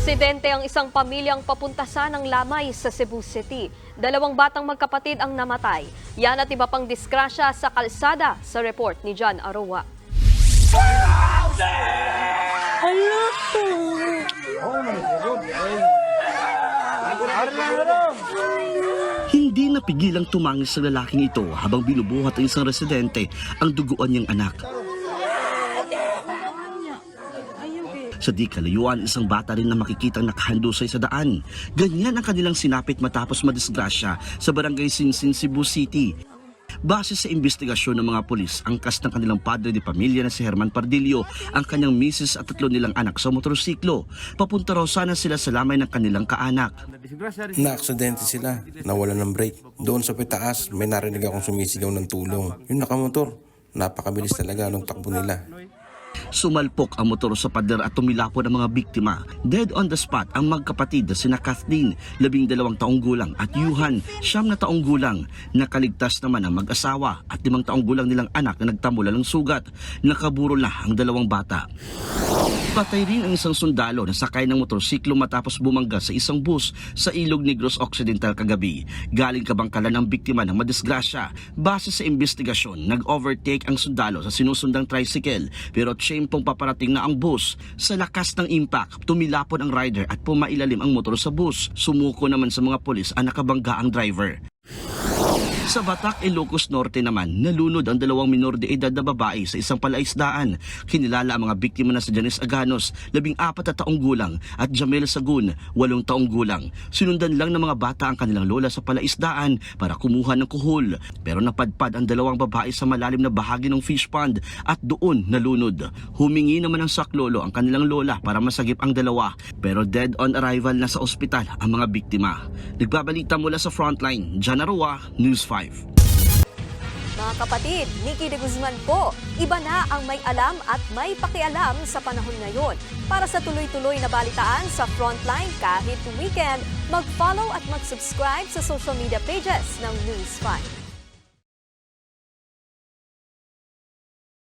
Naaksidente ang isang pamilyang papuntasan ng Lamay sa Cebu City. 2 batang magkapatid ang namatay. Yan at iba pang disgrasya sa kalsada sa report ni John Aroa. Hindi napigilang tumangis sa lalaking ito habang binubuhat ng isang residente ang duguan niyang anak. Sa di kalayuan, isang bata rin na makikitang nakahandusay sa daan. Ganyan ang kanilang sinapit matapos madisgrasya sa barangay Sinsin, Cebu City. Base sa investigasyon ng mga pulis, angkas ng kanilang padre de pamilya na si Herman Pardillo, ang kanyang misis at 3 nilang anak sa motorsiklo. Papunta raw sana sila sa lamay ng kanilang kaanak. Na-aksidente sila, nawalan ng brake. Doon sa pitaas, may narinig akong sumisigaw ng tulong. Yung nakamotor, napakabilis talaga nung takbo nila. Sumalpok ang motor sa pader at tumilapon ang mga biktima. Dead on the spot ang magkapatid na sina Kathleen, 12 taong gulang, at Yuhan, 9 taong gulang. Nakaligtas naman ang mag-asawa at 5 taong gulang nilang anak na nagtamula ng sugat. Nakaburo na ang 2 bata. Patay rin ang isang sundalo na sakay ng motorsiklo matapos bumangga sa isang bus sa Ilog Negros Occidental kagabi. Galing Kabangkalan ang biktima ng madisgrasya. Base sa investigasyon, nag-overtake ang sundalo sa sinusundang tricycle pero tiyempong paparating na ang bus. Sa lakas ng impact, tumilapon ang rider at pumailalim ang motor sa bus. Sumuko naman sa mga pulis ang nakabangga ang driver. Sa Batac, Ilocos Norte naman, nalunod ang 2 minor de edad na babae sa isang palaisdaan. Kinilala ang mga biktima na si Janice Aganos, 14 na taong gulang, at Jamel Sagun, 8 taong gulang. Sinundan lang ng mga bata ang kanilang lola sa palaisdaan para kumuha ng kuhol. Pero napadpad ang 2 babae sa malalim na bahagi ng fish pond at doon nalunod. Humingi naman ng saklolo ang kanilang lola para masagip ang 2, pero dead on arrival na sa ospital ang mga biktima. Nagbabalita mula sa Frontline, John Aroa, News 5. Mga kapatid, Nikki de Guzman po. Iba na ang may alam at may pakialam sa panahon ngayon. Para sa tuloy-tuloy na balitaan sa Frontline kahit weekend, mag-follow at mag-subscribe sa social media pages ng News 5.